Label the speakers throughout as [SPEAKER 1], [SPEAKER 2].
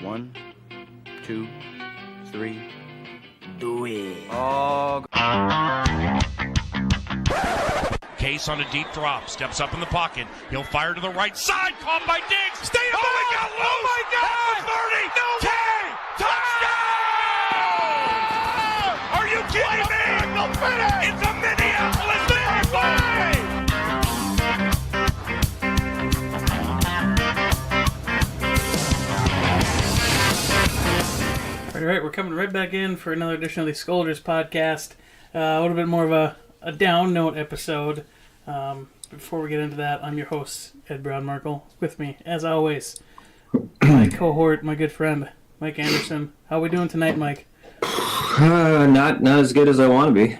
[SPEAKER 1] 1, 2, 3. Do it.
[SPEAKER 2] Oh. Case on a deep drop, steps up in the pocket. He'll fire to the right side, caught by Diggs. Stay up! Oh, he got loose! Oh, my God! 30! No! 10! Touchdown! Are you kidding me? It's a Minneapolis
[SPEAKER 3] All right, we're coming right back in for another edition of the Skoldiers podcast. A little bit more of a down note episode. Before we get into that, I'm your host, Ed Brown-Markle. With me, as always, my cohort, my good friend, Mike Anderson. How we doing tonight, Mike?
[SPEAKER 4] Not as good as I want to be.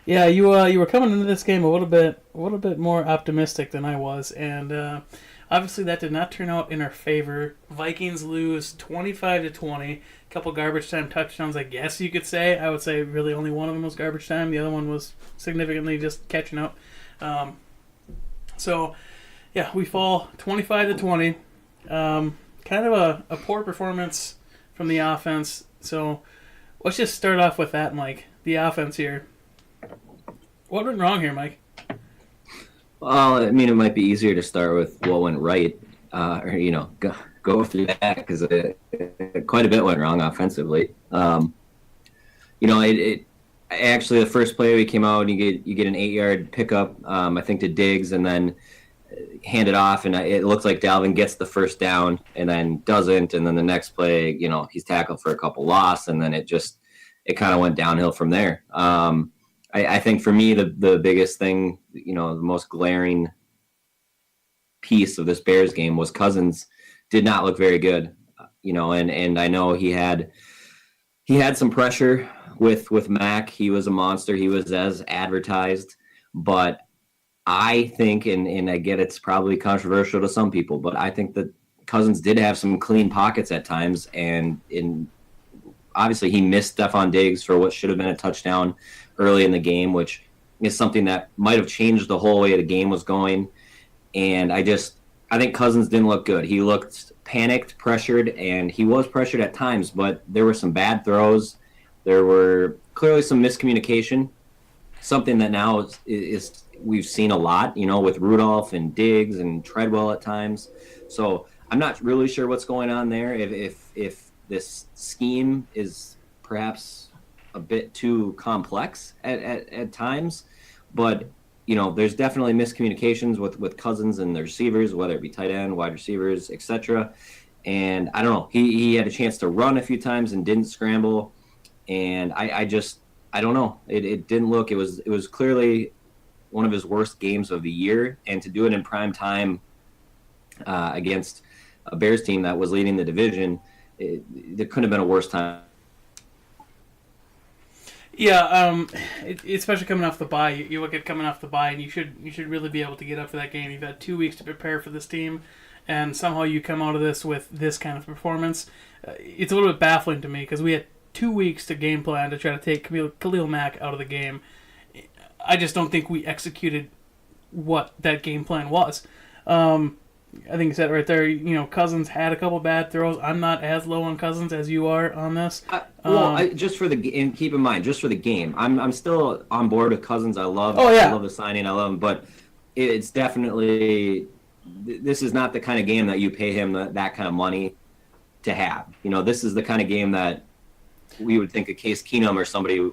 [SPEAKER 3] Yeah, you were coming into this game a little bit more optimistic than I was, and obviously that did not turn out in our favor. Vikings lose 25-20. A couple garbage time touchdowns, I guess you could say. I would say really only one of them was garbage time. The other one was significantly just catching up. So, yeah, we fall 25-20. Kind of a poor performance from the offense. So, let's just start off with that, Mike. The offense here. What went wrong here, Mike?
[SPEAKER 4] Well, I mean, it might be easier to start with what went right, or go through that because quite a bit went wrong offensively. It actually the first play we came out, you get an 8-yard pickup, I think to Diggs, and then hand it off, and it looks like Dalvin gets the first down and then doesn't, and then the next play, he's tackled for a couple loss, and then it kind of went downhill from there. I think for me the biggest thing, the most glaring piece of this Bears game was Cousins did not look very good, and I know he had some pressure with Mac. He was a monster. He was as advertised, but I think, and I get it's probably controversial to some people, but I think that Cousins did have some clean pockets at times, and obviously he missed Stephon Diggs for what should have been a touchdown early in the game, which is something that might have changed the whole way the game was going. And I think Cousins didn't look good. He looked panicked, pressured, and he was pressured at times, but there were some bad throws. There were clearly some miscommunication, something that now is we've seen a lot, with Rudolph and Diggs and Treadwell at times. So I'm not really sure what's going on there. If this scheme is perhaps a bit too complex at times, but there's definitely miscommunications with Cousins and the receivers, whether it be tight end, wide receivers, etc. And I don't know, he had a chance to run a few times and didn't scramble, and I don't know, it didn't look, it was clearly one of his worst games of the year, and to do it in prime time against a Bears team that was leading the division, there couldn't have been a worse time.
[SPEAKER 3] Yeah, especially coming off the bye. You look at coming off the bye, and you should really be able to get up for that game. You've had 2 weeks to prepare for this team, and somehow you come out of this with this kind of performance. It's a little bit baffling to me because we had 2 weeks to game plan to try to take Khalil Mack out of the game. I just don't think we executed what that game plan was. I think you said it right there. Cousins had a couple bad throws. I'm not as low on Cousins as you are on this.
[SPEAKER 4] Just for and keep in mind, just for the game, I'm still on board with Cousins. I love the signing. I love him, but it's definitely, this is not the kind of game that you pay him that kind of money to have. This is the kind of game that we would think a Case Keenum or somebody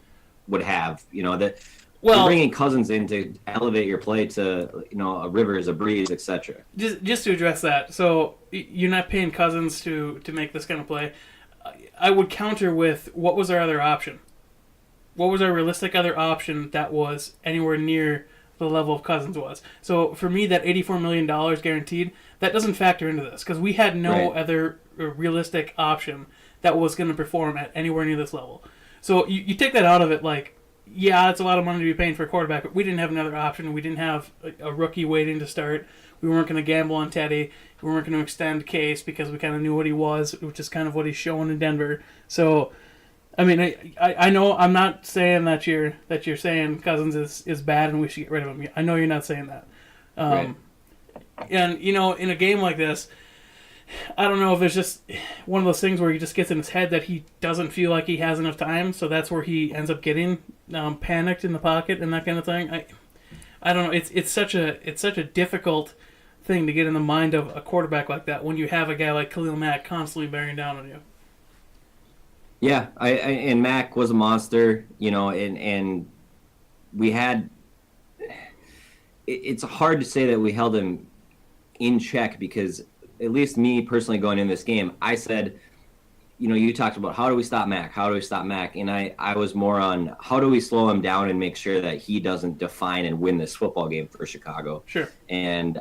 [SPEAKER 4] would have. You're bringing Cousins in to elevate your play to, a Rivers, a Breeze, etc.
[SPEAKER 3] Just to address that, so you're not paying Cousins to make this kind of play. I would counter with, what was our other option? What was our realistic other option that was anywhere near the level of Cousins was? So for me, that $84 million guaranteed, that doesn't factor into this because we had no other realistic option that was going to perform at anywhere near this level. So you take that out of it, yeah, it's a lot of money to be paying for a quarterback, but we didn't have another option. We didn't have a rookie waiting to start. We weren't going to gamble on Teddy. We weren't going to extend Case because we kind of knew what he was, which is kind of what he's showing in Denver. So, I mean, I know I'm not saying that you're saying Cousins is bad and we should get rid of him. I know you're not saying that. And, in a game like this, I don't know if it's just one of those things where he just gets in his head that he doesn't feel like he has enough time, so that's where he ends up getting panicked in the pocket and that kind of thing. I don't know. It's such a difficult thing to get in the mind of a quarterback like that when you have a guy like Khalil Mack constantly bearing down on you.
[SPEAKER 4] Yeah, and Mac was a monster, and we had. It's hard to say that we held him in check because, at least me personally going in this game, I said, you talked about how do we stop Mac? How do we stop Mac? And I was more on how do we slow him down and make sure that he doesn't define and win this football game for Chicago.
[SPEAKER 3] Sure.
[SPEAKER 4] And,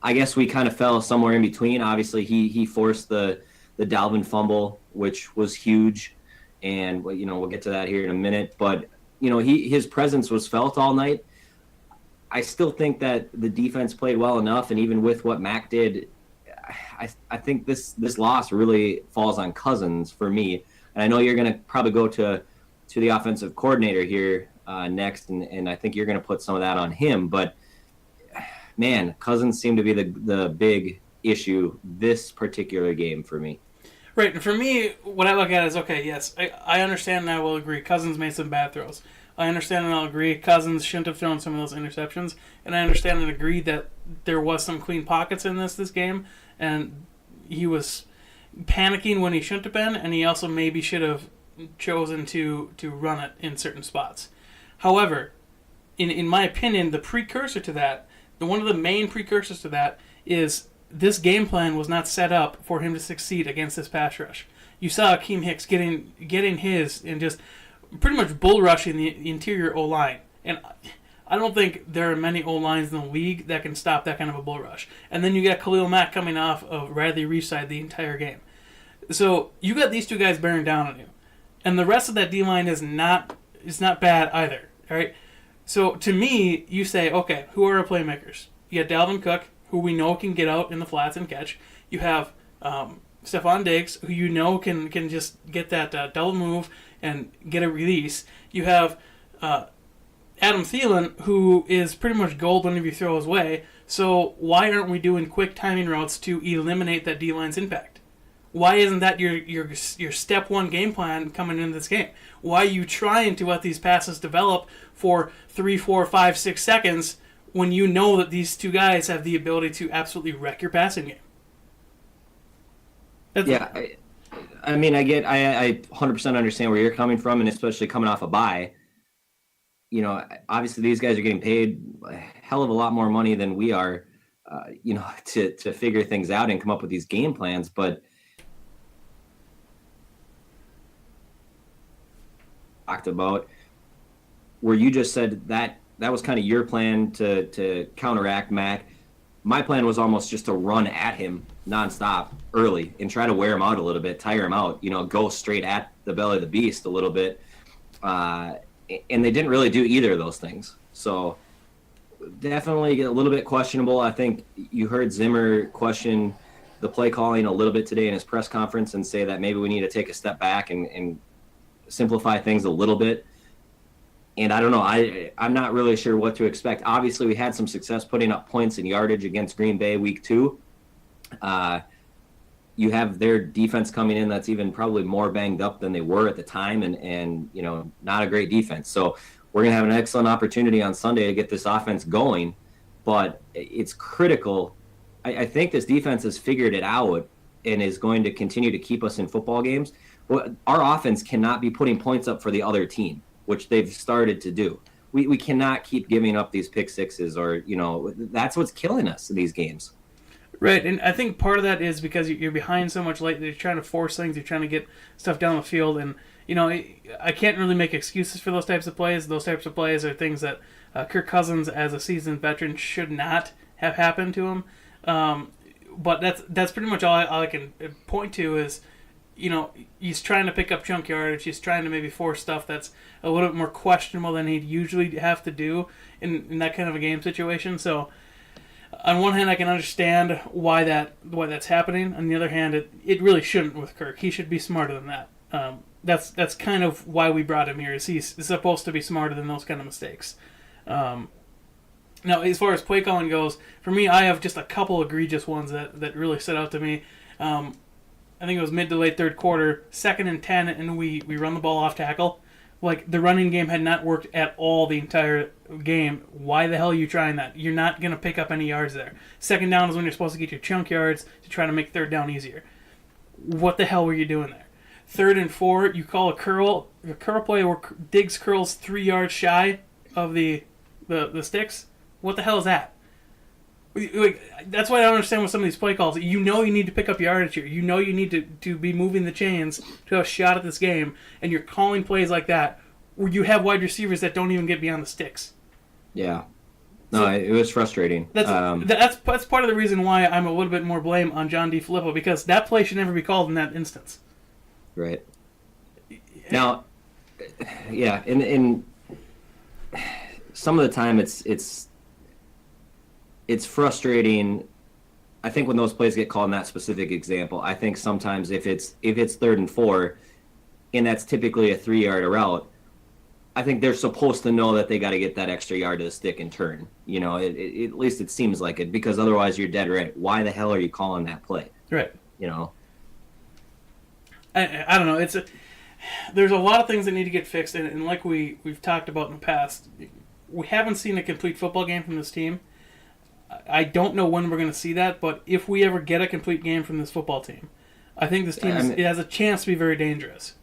[SPEAKER 4] I guess we kind of fell somewhere in between. Obviously, he forced the Dalvin fumble, which was huge. And, we'll get to that here in a minute. But, his presence was felt all night. I still think that the defense played well enough, and even with what Mac did, I think this loss really falls on Cousins for me. And I know you're going to probably go to the offensive coordinator here next, and I think you're going to put some of that on him. But, man, Cousins seemed to be the big issue this particular game for me.
[SPEAKER 3] Right, and for me, what I look at is, okay, yes, I understand and I will agree. Cousins made some bad throws. I understand and I'll agree Cousins shouldn't have thrown some of those interceptions. And I understand and agree that there was some clean pockets in this game. And he was panicking when he shouldn't have been. And he also maybe should have chosen to run it in certain spots. However, in my opinion, the precursor to that, one of the main precursors to that is this game plan was not set up for him to succeed against this pass rush. You saw Akeem Hicks getting his and just pretty much bull rushing the interior O-line. And I don't think there are many O-lines in the league that can stop that kind of a bull rush. And then you got Khalil Mack coming off of Radley Reeside the entire game. So you got these two guys bearing down on you. And the rest of that D-line is not bad either. All right? So to me, you say, okay, who are our playmakers? You got Dalvin Cook, who we know can get out in the flats and catch. You have Stephon Diggs, who you know can just get that double move and get a release. You have Adam Thielen, who is pretty much gold whenever you throw his way. So why aren't we doing quick timing routes to eliminate that D-line's impact? Why isn't that your step one game plan coming into this game? Why are you trying to let these passes develop for 3, 4, 5, 6 seconds when you know that these two guys have the ability to absolutely wreck your passing game?
[SPEAKER 4] I mean, I 100% understand where you're coming from, and especially coming off a bye. Obviously these guys are getting paid a hell of a lot more money than we are, to figure things out and come up with these game plans. But talked about where you just said that was kind of your plan to counteract Mac. My plan was almost just to run at him nonstop early and try to wear him out a little bit, tire him out, go straight at the belly of the beast a little bit. And they didn't really do either of those things. So definitely a little bit questionable. I think you heard Zimmer question the play calling a little bit today in his press conference and say that maybe we need to take a step back and simplify things a little bit. And I don't know, I'm not really sure what to expect. Obviously, we had some success putting up points and yardage against Green Bay week 2. You have their defense coming in that's even probably more banged up than they were at the time, and not a great defense. So we're going to have an excellent opportunity on Sunday to get this offense going, but it's critical. I think this defense has figured it out and is going to continue to keep us in football games. Well, our offense cannot be putting points up for the other team, which they've started to do. We cannot keep giving up these pick sixes or, that's what's killing us in these games.
[SPEAKER 3] Right, and I think part of that is because you're behind so much late. You're trying to force things. You're trying to get stuff down the field, and I can't really make excuses for those types of plays. Those types of plays are things that Kirk Cousins, as a seasoned veteran, should not have happened to him. But that's pretty much all I can point to is, he's trying to pick up chunk yardage. He's trying to maybe force stuff that's a little bit more questionable than he'd usually have to do in that kind of a game situation. So, on one hand, I can understand why that's happening. On the other hand, it really shouldn't with Kirk. He should be smarter than that. That's kind of why we brought him here. Is he's supposed to be smarter than those kind of mistakes. Now, as far as play calling goes, for me, I have just a couple egregious ones that really stood out to me. I think it was mid to late third quarter, 2nd and 10, and we run the ball off tackle. Like, the running game had not worked at all the entire game. Why the hell are you trying that? You're not going to pick up any yards there. 2nd down is when you're supposed to get your chunk yards to try to make 3rd down easier. What the hell were you doing there? 3rd and 4, you call a curl play where Diggs curls 3 yards shy of the sticks. What the hell is that? Like, that's why I don't understand with some of these play calls. You know you need to pick up yardage here. You know you need to be moving the chains to have a shot at this game, and you're calling plays like that where you have wide receivers that don't even get beyond the sticks.
[SPEAKER 4] Yeah. No, it was frustrating.
[SPEAKER 3] That's part of the reason why I'm a little bit more blame on John DeFillippo, because that play should never be called in that instance.
[SPEAKER 4] Right. Now, yeah, in some of the time it's frustrating. I think when those plays get called in that specific example, I think sometimes if it's 3rd and 4, and that's typically a 3-yard route, I think they're supposed to know that they got to get that extra yard to the stick and turn. You know, at least it seems like it, because otherwise you're dead right. Why the hell are you calling that play?
[SPEAKER 3] Right.
[SPEAKER 4] You know.
[SPEAKER 3] I don't know. There's a lot of things that need to get fixed, and like we've talked about in the past, we haven't seen a complete football game from this team. I don't know when we're going to see that, but if we ever get a complete game from this football team, I think this team it has a chance to be very dangerous.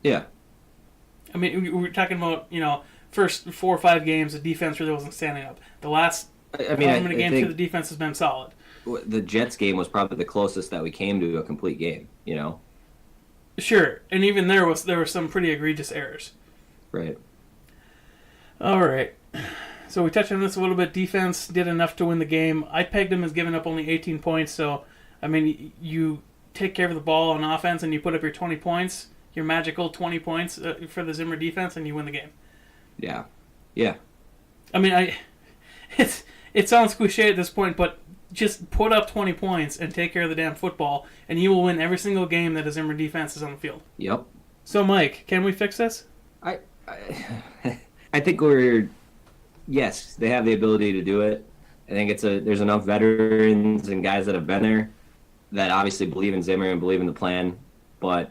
[SPEAKER 4] Yeah.
[SPEAKER 3] I mean, we were talking about, first 4 or 5 games, the defense really wasn't standing up. The last many games here, the defense has been solid.
[SPEAKER 4] The Jets game was probably the closest that we came to a complete game, you know?
[SPEAKER 3] Sure, and even there were some pretty egregious errors.
[SPEAKER 4] Right.
[SPEAKER 3] All right. So we touched on this a little bit. Defense did enough to win the game. I pegged them as giving up only 18 points, so, I mean, you take care of the ball on offense and you put up your 20 points, your magical 20 points for the Zimmer defense, and you win the game.
[SPEAKER 4] Yeah. Yeah.
[SPEAKER 3] I mean, it sounds cliche at this point, but just put up 20 points and take care of the damn football, and you will win every single game that a Zimmer defense is on the field.
[SPEAKER 4] Yep.
[SPEAKER 3] So, Mike, can we fix this?
[SPEAKER 4] I think yes, they have the ability to do it. I think there's enough veterans and guys that have been there that obviously believe in Zimmer and believe in the plan, but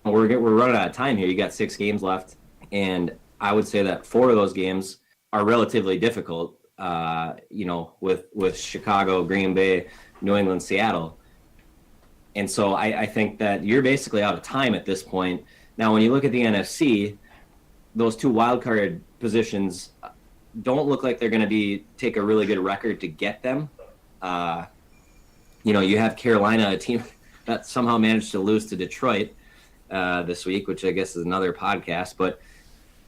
[SPEAKER 4] we're running out of time here. You got 6 games left, and I would say that 4 of those games are relatively difficult. With Chicago, Green Bay, New England, Seattle. And so I think that you're basically out of time at this point. Now, when you look at the NFC, those 2 wildcard positions don't look like they're going to take a really good record to get them. You have Carolina, a team that somehow managed to lose to Detroit this week, which I guess is another podcast, but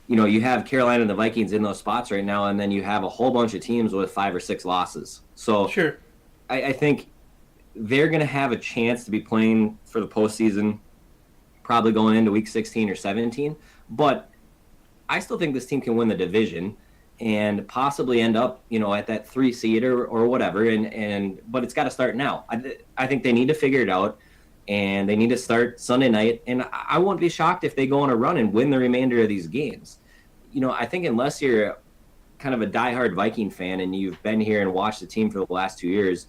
[SPEAKER 4] you have Carolina and the Vikings in those spots right now, and then you have a whole bunch of teams with 5 or 6 losses. So
[SPEAKER 3] sure,
[SPEAKER 4] I think they're going to have a chance to be playing for the postseason, probably going into week 16 or 17. But I still think this team can win the division and possibly end up, at that 3 seed or whatever. But it's got to start now. I think they need to figure it out. And they need to start Sunday night. And I won't be shocked if they go on a run and win the remainder of these games. I think unless you're kind of a diehard Viking fan and you've been here and watched the team for the last 2 years,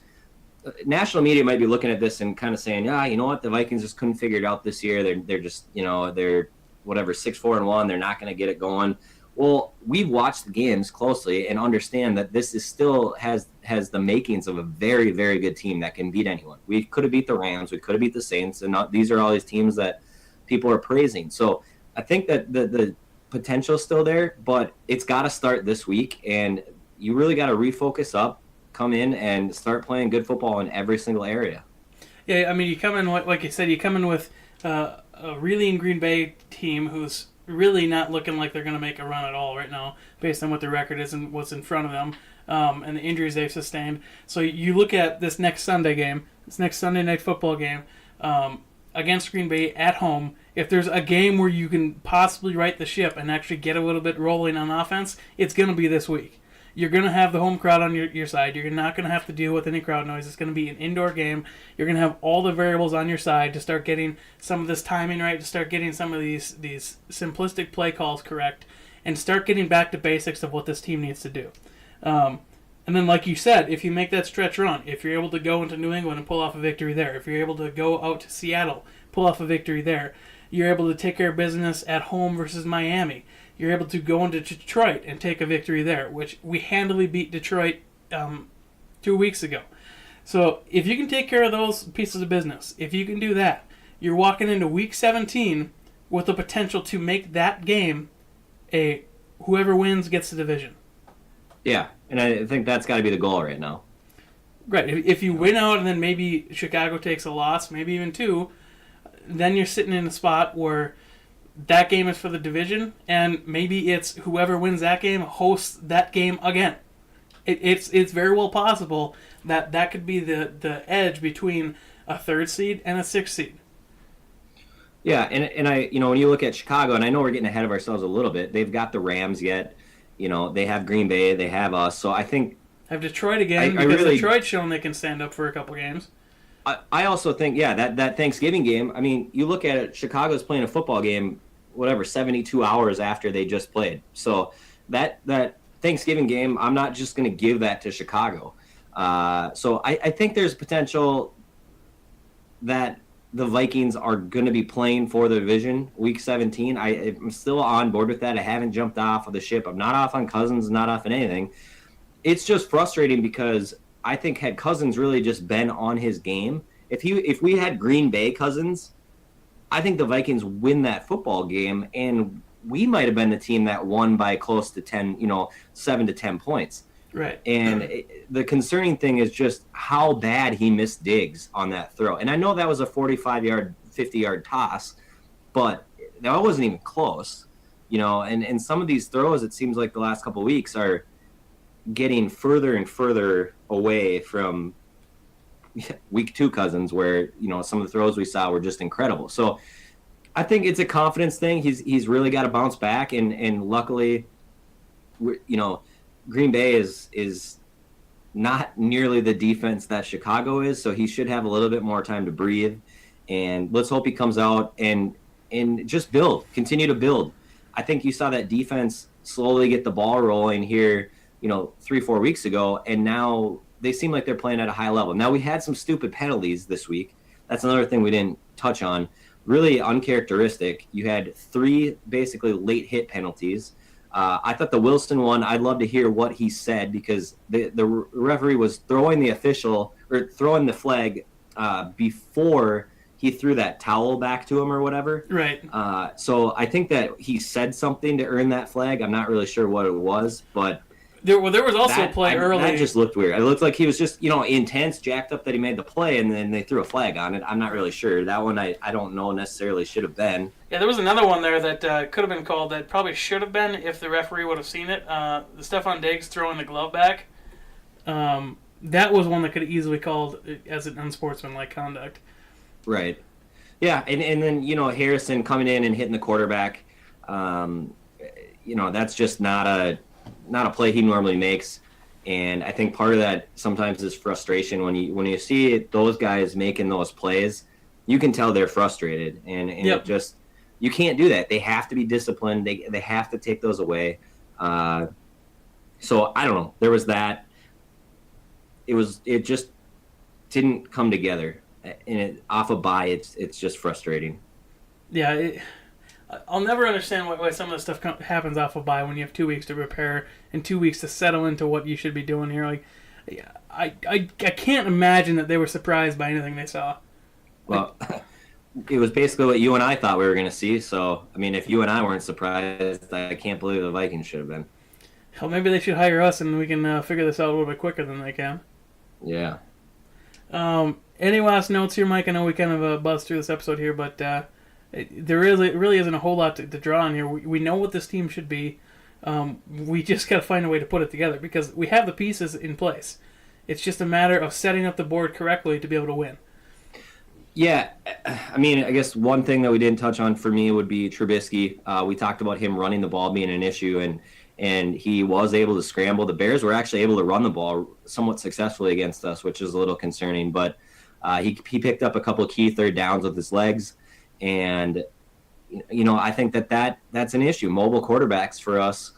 [SPEAKER 4] national media might be looking at this and kind of saying, you know what, the Vikings just couldn't figure it out this year. They're just, they're whatever, 6-4-1. They're not going to get it going. Well, we've watched the games closely and understand that this is still has the makings of a very, very good team that can beat anyone. We could have beat the Rams. We could have beat the Saints. And these are all these teams that people are praising. So I think that the potential is still there, but it's got to start this week. And you really got to refocus up, come in, and start playing good football in every single area.
[SPEAKER 3] Yeah, I mean, you come in, like you said, you come in with a really in Green Bay team who's really not looking like they're going to make a run at all right now, based on what their record is and what's in front of them, and the injuries they've sustained. So you look at this next Sunday night football game against Green Bay at home. If there's a game where you can possibly right the ship and actually get a little bit rolling on offense, it's going to be this week. You're going to have the home crowd on your side. You're not going to have to deal with any crowd noise. It's going to be an indoor game. You're going to have all the variables on your side to start getting some of this timing right, to start getting some of these simplistic play calls correct, and start getting back to basics of what this team needs to do. And then, like you said, if you make that stretch run, if you're able to go into New England and pull off a victory there, if you're able to go out to Seattle, pull off a victory there, you're able to take care of business at home versus Miami. You're able to go into Detroit and take a victory there, which we handily beat Detroit 2 weeks ago. So if you can take care of those pieces of business, if you can do that, you're walking into Week 17 with the potential to make that game a whoever wins gets the division.
[SPEAKER 4] Yeah, and I think that's got to be the goal right now.
[SPEAKER 3] Right. If you win out and then maybe Chicago takes a loss, maybe even two, then you're sitting in a spot where that game is for the division, and maybe it's whoever wins that game hosts that game again. It's very well possible that could be the edge between a 3rd seed and a 6th seed.
[SPEAKER 4] Yeah, and I when you look at Chicago, and I know we're getting ahead of ourselves a little bit. They've got the Rams yet. They have Green Bay, they have us. So I think
[SPEAKER 3] have Detroit again because Detroit's shown they can stand up for a couple games.
[SPEAKER 4] I also think that Thanksgiving game. I mean, you look at it. Chicago's playing a football game, 72 hours after they just played. So that Thanksgiving game, I'm not just going to give that to Chicago. So I think there's potential that the Vikings are going to be playing for the division Week 17. I'm still on board with that. I haven't jumped off of the ship. I'm not off on Cousins, not off on anything. It's just frustrating because I think had Cousins really just been on his game, if we had Green Bay Cousins, I think the Vikings win that football game, and we might have been the team that won by close to 10, 7 to 10 points.
[SPEAKER 3] Right.
[SPEAKER 4] And the concerning thing is just how bad he missed Diggs on that throw. And I know that was a 45-yard, 50-yard toss, but that wasn't even close. And some of these throws, it seems like the last couple of weeks are getting further and further away from Week 2 Cousins, where some of the throws we saw were just incredible. So I think it's a confidence thing. He's really got to bounce back, and luckily, Green Bay is not nearly the defense that Chicago is, so he should have a little bit more time to breathe. And let's hope he comes out and just continue to build. I think you saw that defense slowly get the ball rolling here, 3-4 weeks ago, and now they seem like they're playing at a high level. Now, we had some stupid penalties this week. That's another thing we didn't touch on. Really uncharacteristic. You had 3 basically late hit penalties. I thought the Wilson one, I'd love to hear what he said, because the referee was throwing the flag before he threw that towel back to him or whatever.
[SPEAKER 3] Right.
[SPEAKER 4] So I think that he said something to earn that flag. I'm not really sure what it was, but
[SPEAKER 3] there was also a play early.
[SPEAKER 4] That just looked weird. It looked like he was just, intense, jacked up that he made the play, and then they threw a flag on it. I'm not really sure. That one I don't know necessarily should have been.
[SPEAKER 3] Yeah, there was another one there that could have been called that probably should have been if the referee would have seen it. The Stephon Diggs throwing the glove back. That was one that could have easily called as an unsportsmanlike conduct.
[SPEAKER 4] Right. Yeah, and then, Harrison coming in and hitting the quarterback, that's just not a play he normally makes. And I think part of that sometimes is frustration. When you see those guys making those plays, you can tell they're frustrated, and
[SPEAKER 3] Yep.
[SPEAKER 4] it just, you can't do that. They have to be disciplined. They have to take those away. So I don't know. There was that. It just didn't come together, and off a bye, it's just frustrating.
[SPEAKER 3] Yeah, I'll never understand why some of this stuff happens off a bye when you have 2 weeks to prepare and 2 weeks to settle into what you should be doing here. Like, I can't imagine that they were surprised by anything they saw.
[SPEAKER 4] Well, it was basically what you and I thought we were going to see. So, I mean, if you and I weren't surprised, I can't believe the Vikings should have been.
[SPEAKER 3] Hell, maybe they should hire us and we can figure this out a little bit quicker than they can.
[SPEAKER 4] Yeah.
[SPEAKER 3] Any last notes here, Mike? I know we kind of buzzed through this episode here, but there really isn't a whole lot to draw on here. We know what this team should be. We just got to find a way to put it together because we have the pieces in place. It's just a matter of setting up the board correctly to be able to win.
[SPEAKER 4] Yeah, I mean, I guess one thing that we didn't touch on for me would be Trubisky. We talked about him running the ball being an issue, and he was able to scramble. The Bears were actually able to run the ball somewhat successfully against us, which is a little concerning. But he picked up a couple of key third downs with his legs, and I think that's an issue. Mobile quarterbacks for us,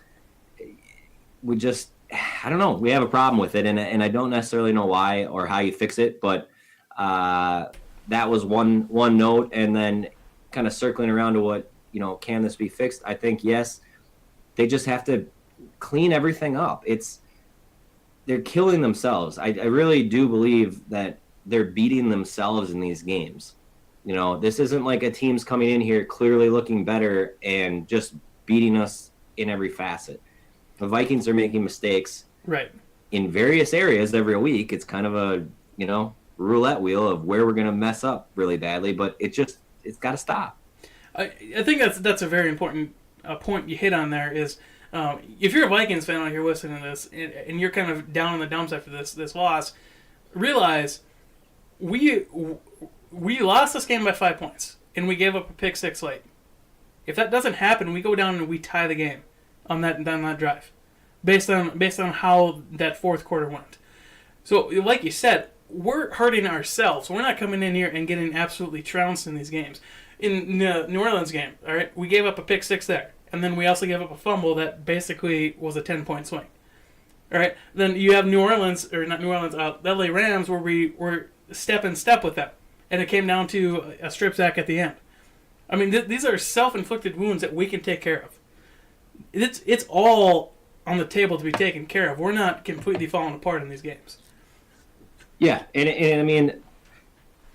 [SPEAKER 4] I don't know. We have a problem with it, and I don't necessarily know why or how you fix it. But that was one note, and then kind of circling around to what, can this be fixed? I think yes, they just have to clean everything up. They're killing themselves. I really do believe that they're beating themselves in these games. This isn't like a team's coming in here clearly looking better and just beating us in every facet. The Vikings are making mistakes
[SPEAKER 3] right
[SPEAKER 4] in various areas every week. It's kind of a, roulette wheel of where we're going to mess up really badly, but it's got to stop.
[SPEAKER 3] I think that's a very important point you hit on there is if you're a Vikings fan out here listening to this and you're kind of down in the dumps after this loss, realize we lost this game by 5 points and we gave up a pick six late. If that doesn't happen, we go down and we tie the game on that drive, based on how that fourth quarter went. So, like you said, we're hurting ourselves. We're not coming in here and getting absolutely trounced in these games. In the New Orleans game, all right, we gave up a pick six there, and then we also gave up a fumble that basically was a 10-point swing. All right, then you have the LA Rams, where we were step in step with them, and it came down to a strip sack at the end. I mean, these are self-inflicted wounds that we can take care of. It's all on the table to be taken care of. We're not completely falling apart in these games.
[SPEAKER 4] Yeah, and I mean,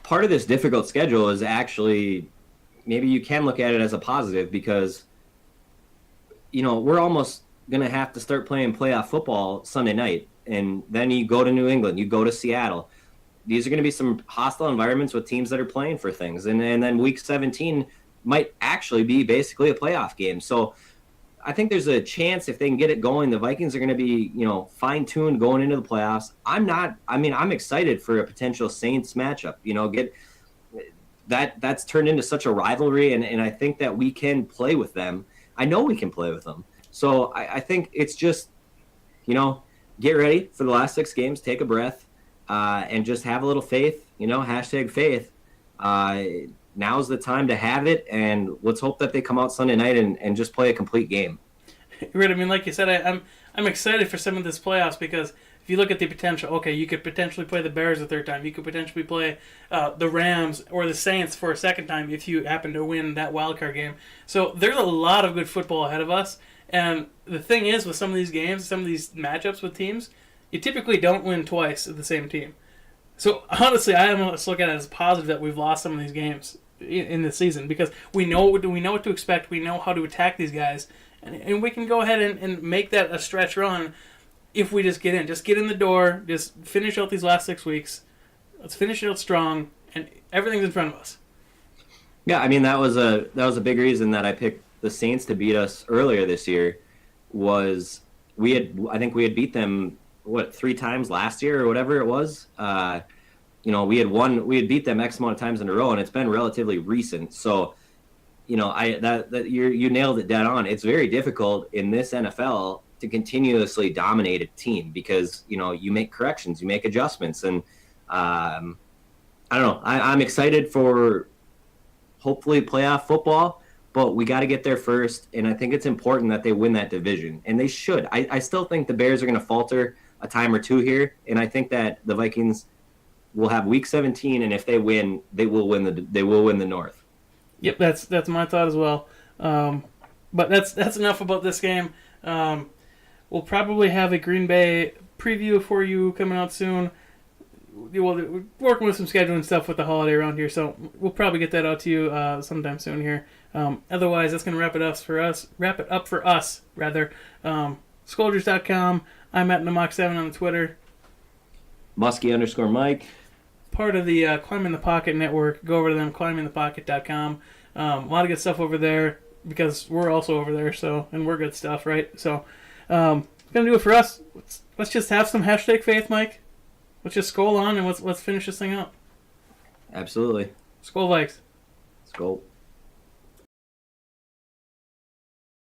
[SPEAKER 4] part of this difficult schedule is actually, maybe you can look at it as a positive because, we're almost going to have to start playing playoff football Sunday night. And then you go to New England, you go to Seattle. These are going to be some hostile environments with teams that are playing for things. And then week 17 might actually be basically a playoff game. So I think there's a chance if they can get it going, the Vikings are going to be, fine-tuned going into the playoffs. I'm excited for a potential Saints matchup. That's turned into such a rivalry, and I think that we can play with them. I know we can play with them. So I think it's just, get ready for the last 6 games, take a breath, and just have a little faith, #faith. Now's the time to have it, and let's hope that they come out Sunday night and just play a complete game.
[SPEAKER 3] Right. I mean, like you said, I'm excited for some of this playoffs because if you look at the potential, okay, you could potentially play the Bears a third time. You could potentially play the Rams or the Saints for a second time if you happen to win that wildcard game. So there's a lot of good football ahead of us. And the thing is, with some of these games, some of these matchups with teams, you typically don't win twice at the same team. So honestly, I almost look at it as positive that we've lost some of these games in the season because we know what to expect. We know how to attack these guys, and we can go ahead and make that a stretch run if we just get in the door, just finish out these last 6 weeks. Let's finish it out strong, and everything's in front of us.
[SPEAKER 4] Yeah, I mean that was a big reason that I picked the Saints to beat us earlier this year. Was I think we had beat them 3 times last year or whatever it was. We had beat them X amount of times in a row, and it's been relatively recent. So, you nailed it dead on. It's very difficult in this NFL to continuously dominate a team because, you make corrections, you make adjustments. And I don't know. I'm excited for hopefully playoff football, but we got to get there first. And I think it's important that they win that division, and they should. I still think the Bears are going to falter a time or two here, and I think that the Vikings will have week 17, and if they win, they will win the North.
[SPEAKER 3] Yep, that's my thought as well. But that's enough about this game. We'll probably have a Green Bay preview for you coming out soon. We're working with some scheduling stuff with the holiday around here, so we'll probably get that out to you sometime soon here. Otherwise, that's going to wrap it up for us. Skoldiers.com. I'm at Namox7 on the Twitter.
[SPEAKER 4] Muskie_Mike.
[SPEAKER 3] Part of the Climb in the Pocket network. Go over to them, climbinthepocket.com. A lot of good stuff over there because we're also over there, and we're good stuff, right? So, going to do it for us. Let's just have some #faith, Mike. Let's just skol on and let's finish this thing up.
[SPEAKER 4] Absolutely.
[SPEAKER 3] Skol, Vikes.
[SPEAKER 4] Skol.